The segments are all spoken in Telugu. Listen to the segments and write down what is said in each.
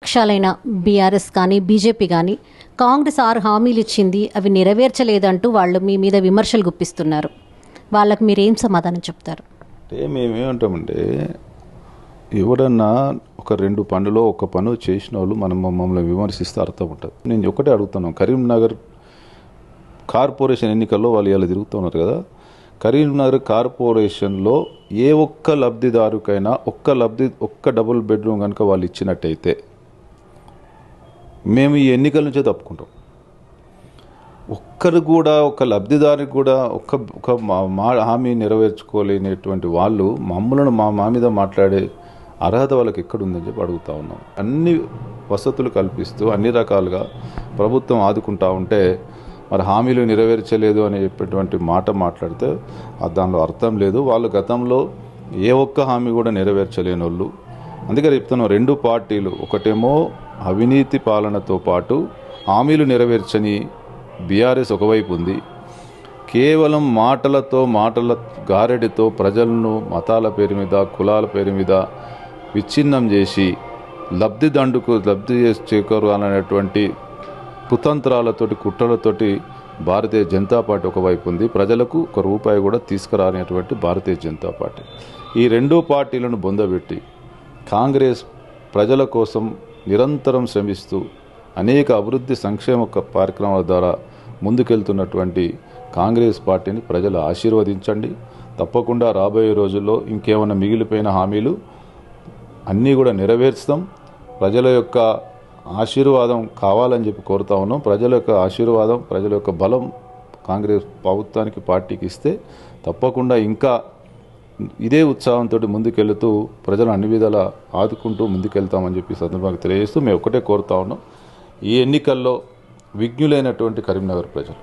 పక్షాలైన బీఆర్ఎస్ కానీ బీజేపీ కానీ కాంగ్రెస్ 6 హామీలు ఇచ్చింది, అవి నెరవేర్చలేదంటూ వాళ్ళు మీ మీద విమర్శలు గుప్పిస్తున్నారు. వాళ్ళకు మీరేం సమాధానం చెప్తారు? అంటే మేమేమంటామంటే, ఎవడన్నా ఒక 2 పనులో ఒక పను చేసిన వాళ్ళు మమ్మల్ని విమర్శిస్తే అర్థం ఉంటుంది. నేను ఒకటే అడుగుతున్నాను, కరీంనగర్ కార్పొరేషన్ ఎన్నికల్లో వాళ్ళు ఇలా తిరుగుతున్నారు కదా, కరీంనగర్ కార్పొరేషన్లో ఏ ఒక్క లబ్ధిదారుకైనా ఒక్క డబుల్ బెడ్రూమ్ కనుక వాళ్ళు ఇచ్చినట్టయితే మేము ఈ ఎన్నికల నుంచే తప్పుకుంటాం. ఒక్కరు కూడా ఒక లబ్ధిదారికి కూడా ఒక హామీ నెరవేర్చుకోలేనటువంటి వాళ్ళు మమ్మల్ని మా మీద మాట్లాడే అర్హత వాళ్ళకి ఎక్కడుందని చెప్పి అడుగుతూ ఉన్నాం. అన్ని వసతులు కల్పిస్తూ అన్ని రకాలుగా ప్రభుత్వం ఆదుకుంటా ఉంటే మరి హామీలు నెరవేర్చలేదు అని చెప్పేటువంటి మాట మాట్లాడితే దానిలో అర్థం లేదు. వాళ్ళు గతంలో ఏ ఒక్క హామీ కూడా నెరవేర్చలేని వాళ్ళు. అందుకే చెప్తున్నాం, 2 పార్టీలు, ఒకటేమో అవినీతి పాలనతో పాటు హామీలు నెరవేర్చని బీఆర్ఎస్ ఒకవైపు ఉంది, కేవలం మాటల గారెడితో ప్రజలను మతాల పేరు మీద కులాల పేరు మీద విచ్ఛిన్నం చేసి లబ్ధి చేకూరాలనేటువంటి కుతంత్రాలతోటి కుట్రలతోటి భారతీయ జనతా పార్టీ ఒకవైపు ఉంది, ప్రజలకు ఒక రూపాయి కూడా తీసుకురానేటువంటి భారతీయ జనతా పార్టీ. ఈ 2 పార్టీలను బొందబెట్టి కాంగ్రెస్ ప్రజల కోసం నిరంతరం శ్రమిస్తూ అనేక అభివృద్ధి సంక్షేమ కార్యక్రమాల ద్వారా ముందుకెళ్తున్నటువంటి కాంగ్రెస్ పార్టీని ప్రజలు ఆశీర్వదించండి. తప్పకుండా రాబోయే రోజుల్లో ఇంకేమైనా మిగిలిపోయిన హామీలు అన్నీ కూడా నెరవేర్స్తాం. ప్రజల యొక్క ఆశీర్వాదం కావాలని చెప్పి కోరుతా ఉన్నాం. ప్రజల యొక్క ఆశీర్వాదం, ప్రజల యొక్క బలం కాంగ్రెస్ ప్రభుత్వానికి పార్టీకి ఇస్తే తప్పకుండా ఇంకా ఇదే ఉత్సాహంతో ముందుకెళ్తూ ప్రజలు అన్ని విధాలా ఆదుకుంటూ ముందుకెళ్తామని చెప్పి సందర్భంగా తెలియజేస్తూ మేము ఒకటే కోరుతా ఉన్నాం, ఈ ఎన్నికల్లో విజ్ఞులైనటువంటి కరీంనగర్ ప్రజలు,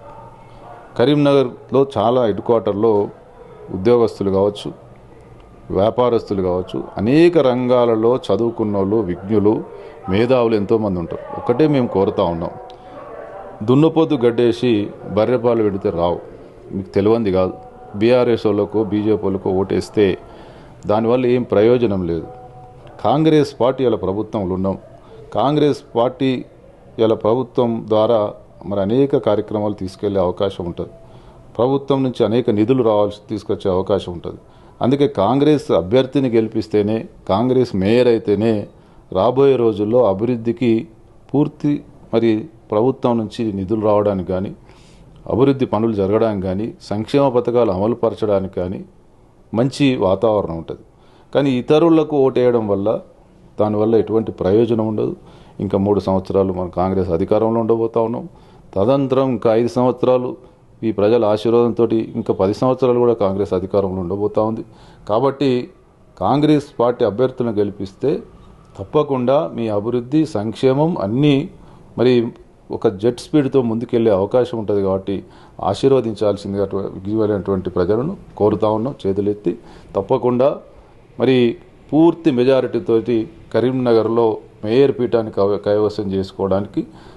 కరీంనగర్లో చాలా హెడ్ క్వార్టర్లో ఉద్యోగస్తులు కావచ్చు, వ్యాపారస్తులు కావచ్చు, అనేక రంగాలలో చదువుకున్న వాళ్ళు, విజ్ఞులు, మేధావులు ఎంతోమంది ఉంటారు. ఒకటే మేము కోరుతా ఉన్నాం, దున్నపోతు గడ్డేసి బర్రెపాలు పెడితే రావు, మీకు తెలియంది కాదు. బీఆర్ఎస్ వాళ్ళకు బీజేపీ వాళ్ళకు ఓటేస్తే దానివల్ల ఏం ప్రయోజనం లేదు. కాంగ్రెస్ పార్టీ ఇలా ప్రభుత్వంలో ఉన్నాం, కాంగ్రెస్ పార్టీ ఇలా ప్రభుత్వం ద్వారా మరి అనేక కార్యక్రమాలు తీసుకెళ్లే అవకాశం ఉంటుంది, ప్రభుత్వం నుంచి అనేక నిధులు తీసుకొచ్చే అవకాశం ఉంటుంది. అందుకే కాంగ్రెస్ అభ్యర్థిని గెలిపిస్తేనే, కాంగ్రెస్ మేయర్ అయితేనే రాబోయే రోజుల్లో అభివృద్ధికి పూర్తి మరి ప్రభుత్వం నుంచి నిధులు రావడానికి కానీ, అభివృద్ధి పనులు జరగడానికి కానీ, సంక్షేమ పథకాలు అమలు పరచడానికి కానీ మంచి వాతావరణం ఉంటుంది. కానీ ఇతరులకు ఓటేయడం వల్ల దానివల్ల ఎటువంటి ప్రయోజనం ఉండదు. ఇంకా 3 సంవత్సరాలు మన కాంగ్రెస్ అధికారంలో ఉండబోతా ఉన్నాం. తదనంతరం ఇంకా 5 సంవత్సరాలు ఈ ప్రజల ఆశీర్వాదంతో ఇంకా 10 సంవత్సరాలు కూడా కాంగ్రెస్ అధికారంలో ఉండబోతా ఉంది. కాబట్టి కాంగ్రెస్ పార్టీ అభ్యర్థులను గెలిపిస్తే తప్పకుండా మీ అభివృద్ధి సంక్షేమం అన్నీ మరి ఒక జెట్ స్పీడ్తో ముందుకెళ్లే అవకాశం ఉంటుంది. కాబట్టి ఆశీర్వదించాల్సిందిగా విజ్ఞులైనటువంటి ప్రజలను కోరుతా ఉన్నాం చేతులెత్తి. తప్పకుండా మరి పూర్తి మెజారిటీతోటి కరీంనగర్లో మేయర్ పీఠాన్ని కైవసం చేసుకోవడానికి